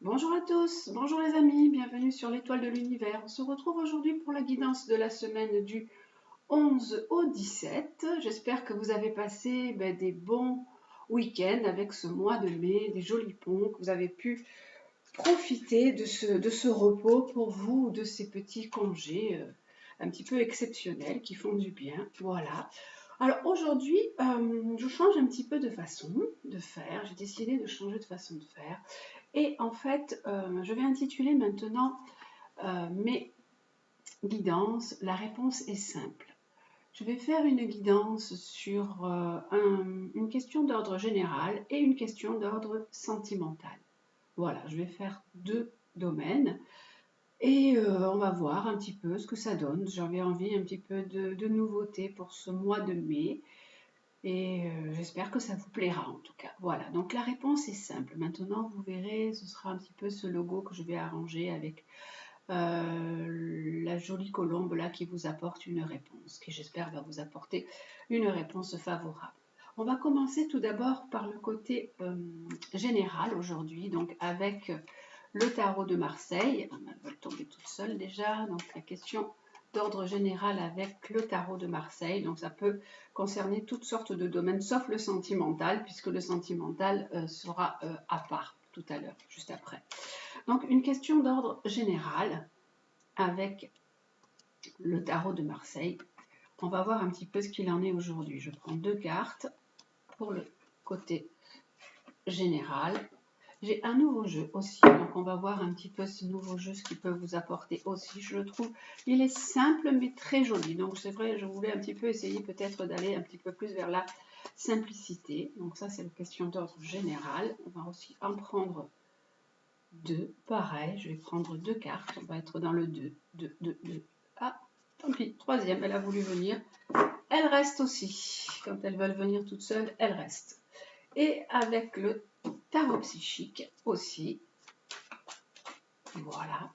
Bonjour à tous, bonjour les amis, bienvenue sur l'étoile de l'univers. On se retrouve aujourd'hui pour la guidance de la semaine du 11 au 17. J'espère que vous avez passé des bons week-ends avec ce mois de mai, des jolis ponts, que vous avez pu profiter de ce repos pour vous, de ces petits congés un petit peu exceptionnels qui font du bien. Voilà. Alors aujourd'hui, je change un petit peu de façon de faire. J'ai décidé de changer de façon de faire. Et en fait, je vais intituler maintenant mes guidances. La réponse est simple. Je vais faire une guidance sur une question d'ordre général et une question d'ordre sentimental. Voilà, je vais faire deux domaines et on va voir un petit peu ce que ça donne. J'avais envie un petit peu de nouveautés pour ce mois de mai. Et j'espère que ça vous plaira en tout cas. Voilà, donc la réponse est simple. Maintenant, vous verrez, ce sera un petit peu ce logo que je vais arranger avec la jolie colombe là qui vous apporte une réponse, qui j'espère va vous apporter une réponse favorable. On va commencer tout d'abord par le côté général aujourd'hui, donc avec le tarot de Marseille. Elle va tomber toute seule déjà, donc la question d'ordre général avec le tarot de Marseille. Donc ça peut concerner toutes sortes de domaines, sauf le sentimental, puisque le sentimental sera à part tout à l'heure, juste après. Donc une question d'ordre général avec le tarot de Marseille. On va voir un petit peu ce qu'il en est aujourd'hui. Je prends deux cartes pour le côté général. J'ai un nouveau jeu aussi, donc on va voir un petit peu ce nouveau jeu, ce qu'il peut vous apporter aussi. Je le trouve, il est simple mais très joli. Donc c'est vrai, je voulais un petit peu essayer peut-être d'aller un petit peu plus vers la simplicité. Donc ça, c'est une question d'ordre général. On va aussi en prendre deux. Pareil, je vais prendre deux cartes. On va être dans le 2, 2, 2, 2. Ah, tant pis, troisième, elle a voulu venir. Elle reste aussi. Quand elles veulent venir toutes seules, elles restent. Et avec le tarot psychique aussi. Voilà.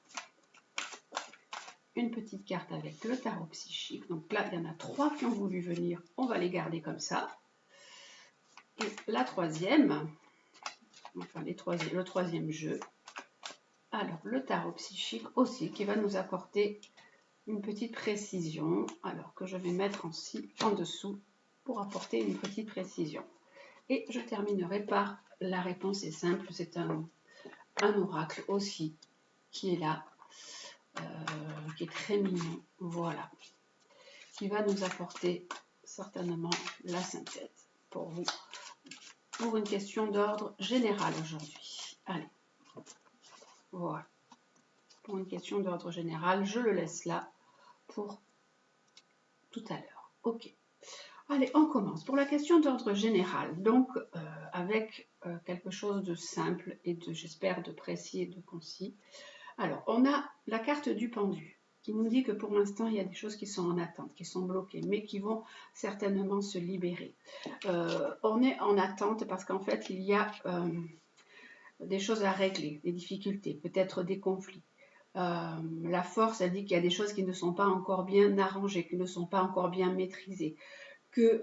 Une petite carte avec le tarot psychique. Donc là, il y en a trois qui ont voulu venir. On va les garder comme ça. Et la troisième, enfin le troisième jeu. Alors, le tarot psychique aussi, qui va nous apporter une petite précision. Alors que je vais mettre en dessous pour apporter une petite précision. Et je terminerai par la réponse est simple. C'est un oracle aussi qui est là. Qui est très mignon, voilà, qui va nous apporter certainement la synthèse pour vous, pour une question d'ordre général aujourd'hui. Allez, voilà, pour une question d'ordre général, je le laisse là pour tout à l'heure. Ok, allez, on commence. Pour la question d'ordre général, donc avec quelque chose de simple et j'espère, de précis et de concis. Alors, on a la carte du pendu qui nous dit que pour l'instant, il y a des choses qui sont en attente, qui sont bloquées, mais qui vont certainement se libérer. On est en attente parce qu'en fait, il y a des choses à régler, des difficultés, peut-être des conflits. La force, elle dit qu'il y a des choses qui ne sont pas encore bien arrangées, qui ne sont pas encore bien maîtrisées, qu'il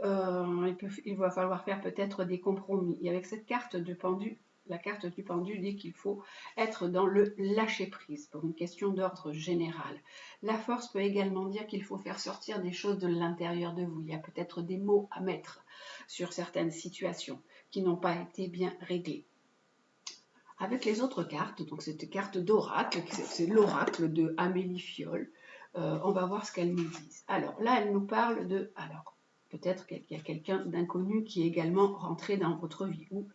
va falloir faire peut-être des compromis. Et avec cette carte de pendu, la carte du pendu dit qu'il faut être dans le lâcher-prise pour une question d'ordre général. La force peut également dire qu'il faut faire sortir des choses de l'intérieur de vous. Il y a peut-être des mots à mettre sur certaines situations qui n'ont pas été bien réglées. Avec les autres cartes, donc cette carte d'oracle, c'est l'oracle de Amélie Fiol, on va voir ce qu'elle nous dit. Alors là, elle nous parle de... Alors, peut-être qu'il y a quelqu'un d'inconnu qui est également rentré dans votre vie ou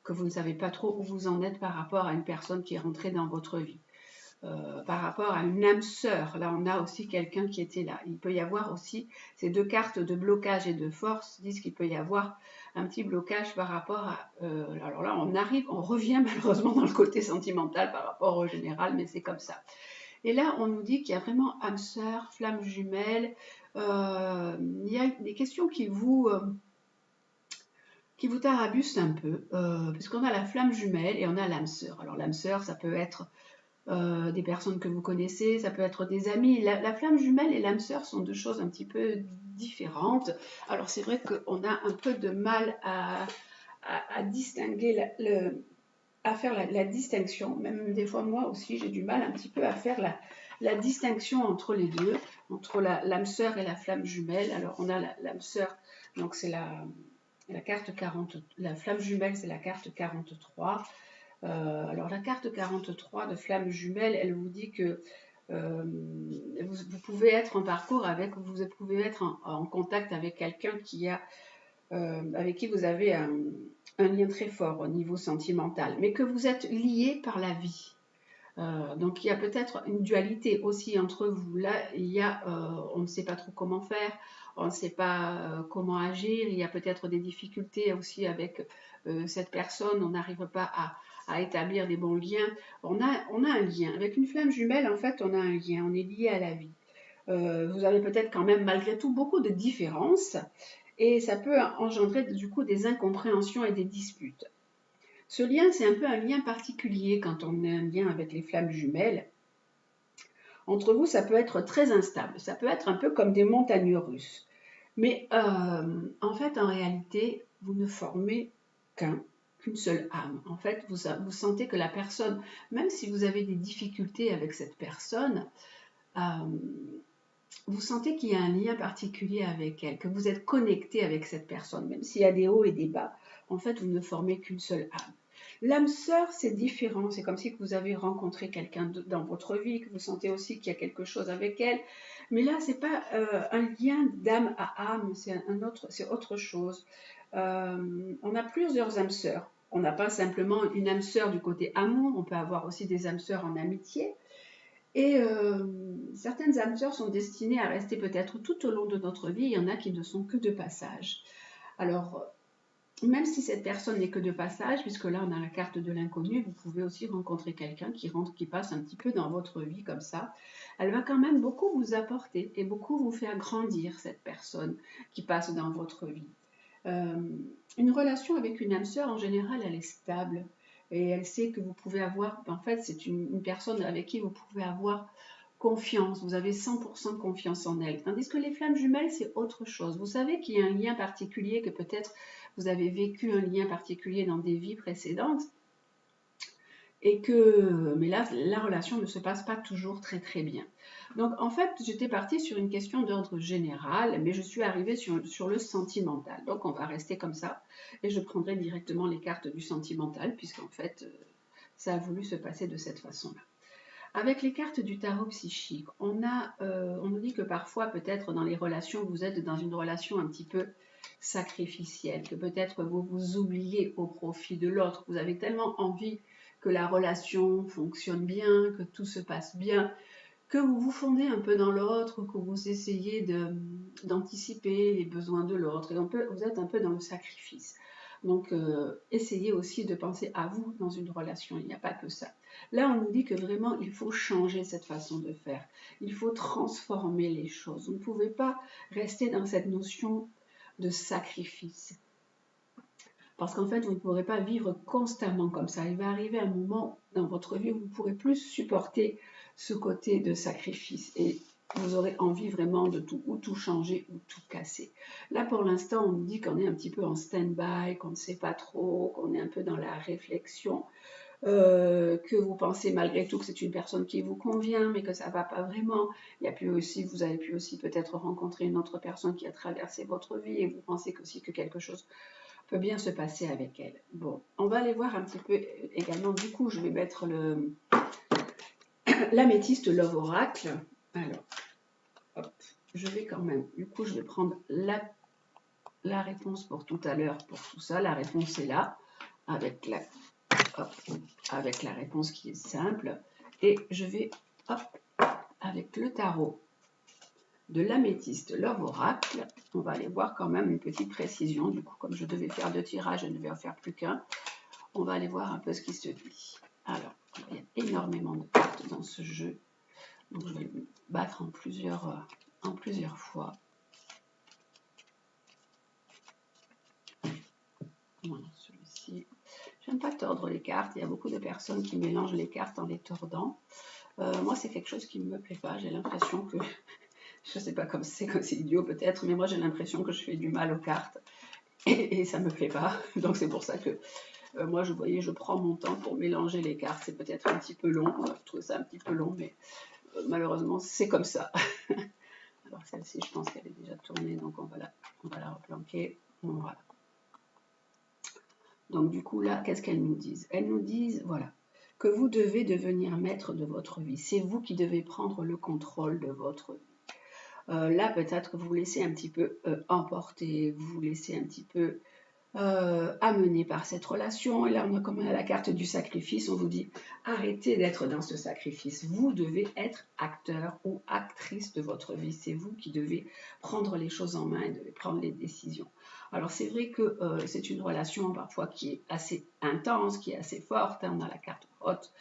que vous ne savez pas trop où vous en êtes par rapport à une personne qui est rentrée dans votre vie. Par rapport à une âme sœur, là on a aussi quelqu'un qui était là. Il peut y avoir aussi, ces deux cartes de blocage et de force disent qu'il peut y avoir un petit blocage par rapport à... alors là on revient malheureusement dans le côté sentimental par rapport au général, mais c'est comme ça. Et là on nous dit qu'il y a vraiment âme sœur, flamme jumelle, il y a des questions qui vous tarabusent un peu, puisqu'on a la flamme jumelle et on a l'âme sœur. Alors l'âme sœur, ça peut être des personnes que vous connaissez, ça peut être des amis. La flamme jumelle et l'âme sœur sont deux choses un petit peu différentes. Alors c'est vrai qu'on a un peu de mal à distinguer à faire la distinction. Même des fois, moi aussi, j'ai du mal un petit peu à faire la distinction entre les deux, entre l'âme sœur et la flamme jumelle. Alors, on a l'âme sœur, donc c'est la carte 40, la flamme jumelle, c'est la carte 43. Alors, la carte 43 de flamme jumelle, elle vous dit que vous pouvez être en parcours avec, vous pouvez être en contact avec quelqu'un avec qui vous avez un lien très fort au niveau sentimental, mais que vous êtes liés par la vie. Donc il y a peut-être une dualité aussi entre vous. Là, il y a, on ne sait pas trop comment faire, on ne sait pas comment agir, il y a peut-être des difficultés aussi avec cette personne, on n'arrive pas à établir des bons liens. On a un lien. Avec une flamme jumelle, en fait, on a un lien, on est lié à la vie. Vous avez peut-être quand même malgré tout beaucoup de différences et ça peut engendrer du coup des incompréhensions et des disputes. Ce lien, c'est un peu un lien particulier quand on a un lien avec les flammes jumelles. Entre vous, ça peut être très instable, ça peut être un peu comme des montagnes russes. Mais en fait, en réalité, vous ne formez qu'une seule âme. En fait, vous sentez que la personne, même si vous avez des difficultés avec cette personne, vous sentez qu'il y a un lien particulier avec elle, que vous êtes connecté avec cette personne, même s'il y a des hauts et des bas. En fait, vous ne formez qu'une seule âme. L'âme sœur, c'est différent. C'est comme si vous avez rencontré quelqu'un dans votre vie, que vous sentez aussi qu'il y a quelque chose avec elle. Mais là, c'est pas un lien d'âme à âme, c'est autre chose. On a plusieurs âmes sœurs. On n'a pas simplement une âme sœur du côté amour, on peut avoir aussi des âmes sœurs en amitié. Et certaines âmes sœurs sont destinées à rester peut-être tout au long de notre vie. Il y en a qui ne sont que de passage. Alors, même si cette personne n'est que de passage, puisque là on a la carte de l'inconnu, vous pouvez aussi rencontrer quelqu'un qui passe un petit peu dans votre vie comme ça. Elle va quand même beaucoup vous apporter et beaucoup vous faire grandir, cette personne qui passe dans votre vie. Une relation avec une âme sœur, en général, elle est stable. Et elle sait que vous pouvez avoir, en fait, c'est une personne avec qui vous pouvez avoir confiance, vous avez 100% confiance en elle. Tandis que les flammes jumelles, c'est autre chose. Vous savez qu'il y a un lien particulier, que peut-être vous avez vécu un lien particulier dans des vies précédentes, mais là, la relation ne se passe pas toujours très très bien. Donc en fait, j'étais partie sur une question d'ordre général, mais je suis arrivée sur le sentimental. Donc on va rester comme ça, et je prendrai directement les cartes du sentimental, puisqu'en fait, ça a voulu se passer de cette façon-là. Avec les cartes du tarot psychique, on nous dit que parfois, peut-être dans les relations, vous êtes dans une relation un petit peu sacrificielle, que peut-être vous vous oubliez au profit de l'autre. Vous avez tellement envie que la relation fonctionne bien, que tout se passe bien, que vous vous fondez un peu dans l'autre, que vous essayez d'anticiper les besoins de l'autre, et vous êtes un peu dans le sacrifice. Donc, essayez aussi de penser à vous dans une relation, il n'y a pas que ça. Là, on nous dit que vraiment, il faut changer cette façon de faire. Il faut transformer les choses. Vous ne pouvez pas rester dans cette notion de sacrifice. Parce qu'en fait, vous ne pourrez pas vivre constamment comme ça. Il va arriver un moment dans votre vie où vous ne pourrez plus supporter ce côté de sacrifice. Et vous aurez envie vraiment de tout changer ou tout casser. Là, pour l'instant, on nous dit qu'on est un petit peu en stand-by, qu'on ne sait pas trop, qu'on est un peu dans la réflexion, que vous pensez malgré tout que c'est une personne qui vous convient, mais que ça ne va pas vraiment. Vous avez pu aussi peut-être rencontrer une autre personne qui a traversé votre vie et vous pensez aussi que quelque chose peut bien se passer avec elle. Bon, on va aller voir un petit peu également. Du coup, je vais mettre l'améthyste Love Oracle. Alors, hop, je vais quand même, du coup, je vais prendre la réponse pour tout à l'heure, pour tout ça. La réponse est là, avec la réponse qui est simple. Et je vais, avec le tarot de l'améthyste Love Oracle, on va aller voir quand même une petite précision. Du coup, comme je devais faire 2 tirages, je ne vais en faire plus qu'un. On va aller voir un peu ce qui se dit. Alors, il y a énormément de cartes dans ce jeu. Donc, je vais le battre en plusieurs fois. Voilà, celui-ci. J'aime pas tordre les cartes. Il y a beaucoup de personnes qui mélangent les cartes en les tordant. Moi, c'est quelque chose qui ne me plaît pas. J'ai l'impression que... Je ne sais pas comme c'est idiot peut-être, mais moi j'ai l'impression que je fais du mal aux cartes et ça ne me plaît pas. Donc c'est pour ça que Moi, vous voyez, je prends mon temps pour mélanger les cartes. C'est peut-être un petit peu long. Je trouve ça un petit peu long, mais malheureusement, c'est comme ça. Alors celle-ci, je pense qu'elle est déjà tournée, donc on va la replanquer. Voilà. Donc du coup, là, qu'est-ce qu'elles nous disent? Elles nous disent, voilà, que vous devez devenir maître de votre vie. C'est vous qui devez prendre le contrôle de votre vie. Là, peut-être que vous vous laissez un petit peu emporter, vous vous laissez un petit peu amené par cette relation. Et là, comme on a la carte du sacrifice, on vous dit arrêtez d'être dans ce sacrifice. Vous devez être acteur ou actrice de votre vie. C'est vous qui devez prendre les choses en main et devez prendre les décisions. Alors, c'est vrai que c'est une relation parfois qui est assez intense, qui est assez forte. Hein. On a la carte haute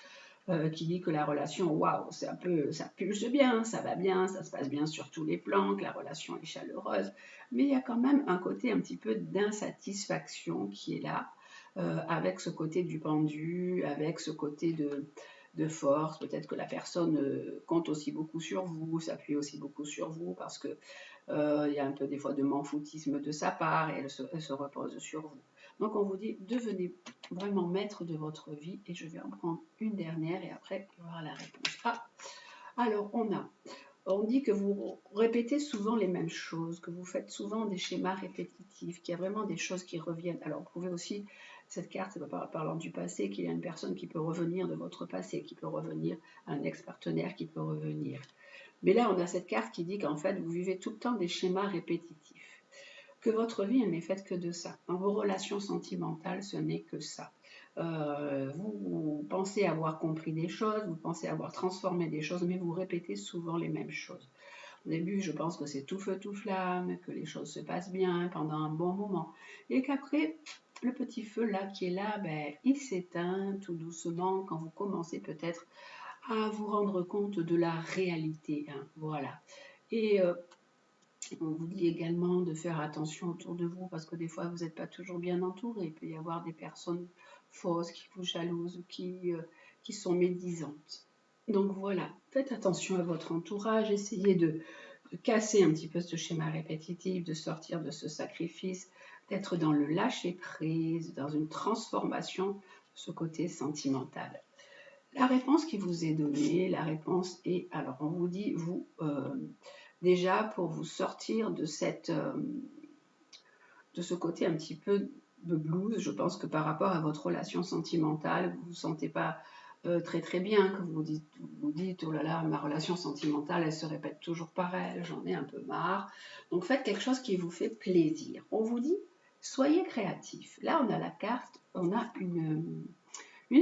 qui dit que la relation, waouh, c'est un peu, ça pulse bien, ça va bien, ça se passe bien sur tous les plans, que la relation est chaleureuse, mais il y a quand même un côté un petit peu d'insatisfaction qui est là, avec ce côté du pendu, avec ce côté de force, peut-être que la personne compte aussi beaucoup sur vous, s'appuie aussi beaucoup sur vous, parce que il y a un peu des fois de m'en-foutisme de sa part, et elle se repose sur vous. Donc on vous dit, devenez vraiment maître de votre vie, et je vais en prendre une dernière, et après il y aura la réponse. Ah, alors on dit que vous répétez souvent les mêmes choses, que vous faites souvent des schémas répétitifs, qu'il y a vraiment des choses qui reviennent. Alors vous pouvez aussi, cette carte, c'est pas parlant du passé, qu'il y a une personne qui peut revenir de votre passé, qui peut revenir, un ex-partenaire qui peut revenir. Mais là, on a cette carte qui dit qu'en fait, vous vivez tout le temps des schémas répétitifs, que votre vie, elle n'est faite que de ça. Dans vos relations sentimentales, ce n'est que ça. Vous pensez avoir compris des choses, vous pensez avoir transformé des choses, mais vous répétez souvent les mêmes choses. Au début, je pense que c'est tout feu, tout flamme, que les choses se passent bien pendant un bon moment, et qu'après, le petit feu là qui est là, ben, il s'éteint tout doucement quand vous commencez peut-être à vous rendre compte de la réalité. Hein, voilà. Et on vous dit également de faire attention autour de vous parce que des fois vous n'êtes pas toujours bien entouré. Il peut y avoir des personnes fausses qui vous jalousent ou qui sont médisantes. Donc voilà, faites attention à votre entourage, essayez de casser un petit peu ce schéma répétitif, de sortir de ce sacrifice, d'être dans le lâcher-prise, dans une transformation de ce côté sentimental. La réponse qui vous est donnée, la réponse est, alors on vous dit, vous, déjà pour vous sortir de ce côté un petit peu de blues, je pense que par rapport à votre relation sentimentale, vous ne vous sentez pas très très bien, que vous dites, oh là là, ma relation sentimentale, elle se répète toujours pareil, j'en ai un peu marre. Donc faites quelque chose qui vous fait plaisir. On vous dit, soyez créatif. Là, on a la carte, on a une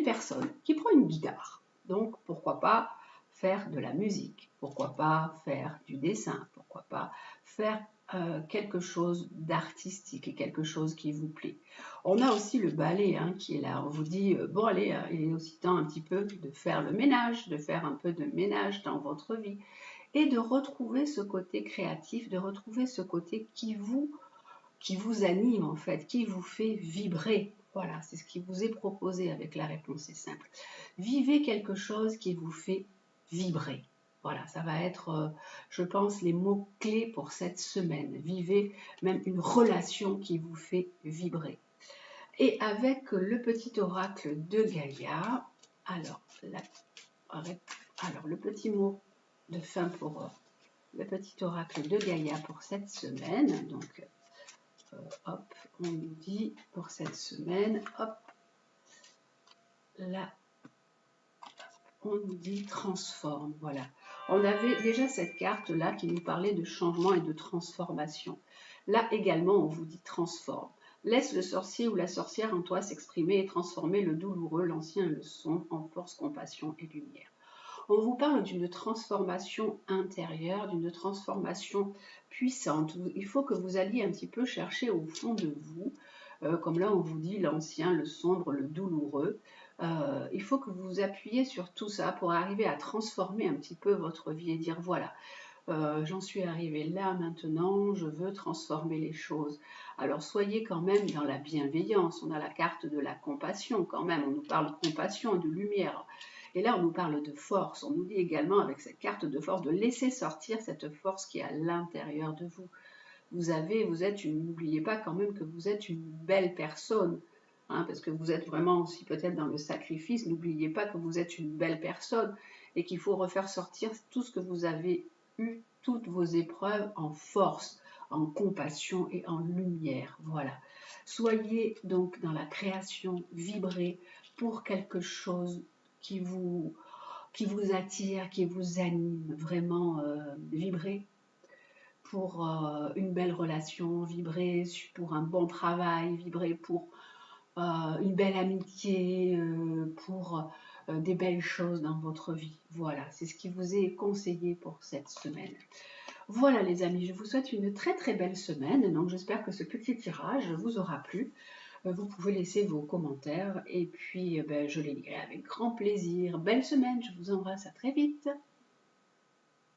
personne qui prend une guitare. Donc, pourquoi pas faire de la musique? Pourquoi pas faire du dessin? Pourquoi pas faire quelque chose d'artistique et quelque chose qui vous plaît? On a aussi le ballet hein, qui est là. On vous dit, bon allez, il est aussi temps un petit peu de faire le ménage, de faire un peu de ménage dans votre vie et de retrouver ce côté créatif, de retrouver ce côté qui vous anime en fait, qui vous fait vibrer. Voilà, c'est ce qui vous est proposé avec la réponse, c'est simple. Vivez quelque chose qui vous fait vibrer. Voilà, ça va être, je pense, les mots-clés pour cette semaine. Vivez même une relation qui vous fait vibrer. Et avec le petit oracle de Gaïa, alors le petit mot de fin pour le petit oracle de Gaïa pour cette semaine, donc hop, on nous dit pour cette semaine, hop, là, on nous dit transforme, voilà. On avait déjà cette carte-là qui nous parlait de changement et de transformation. Là également, on vous dit transforme. Laisse le sorcier ou la sorcière en toi s'exprimer et transformer le douloureux, l'ancien et le sombre en force, compassion et lumière. On vous parle d'une transformation intérieure, d'une transformation puissante. Il faut que vous alliez un petit peu chercher au fond de vous, comme là on vous dit l'ancien, le sombre, le douloureux. Il faut que vous vous appuyiez sur tout ça pour arriver à transformer un petit peu votre vie et dire voilà, j'en suis arrivée là maintenant, je veux transformer les choses. Alors soyez quand même dans la bienveillance, on a la carte de la compassion quand même, on nous parle de compassion et de lumière. Et là, on nous parle de force. On nous dit également, avec cette carte de force, de laisser sortir cette force qui est à l'intérieur de vous. N'oubliez pas quand même que vous êtes une belle personne. hein, parce que vous êtes vraiment aussi peut-être dans le sacrifice. N'oubliez pas que vous êtes une belle personne et qu'il faut refaire sortir tout ce que vous avez eu, toutes vos épreuves en force, en compassion et en lumière. Voilà. Soyez donc dans la création, vibrez pour quelque chose qui vous attire, qui vous anime, vraiment vibrez pour une belle relation, vibrez pour un bon travail, vibrez pour une belle amitié, pour des belles choses dans votre vie. Voilà, c'est ce qui vous est conseillé pour cette semaine. Voilà les amis, je vous souhaite une très très belle semaine. Donc j'espère que ce petit tirage vous aura plu. Vous pouvez laisser vos commentaires et puis ben, je les lirai avec grand plaisir. Belle semaine, je vous embrasse, à très vite.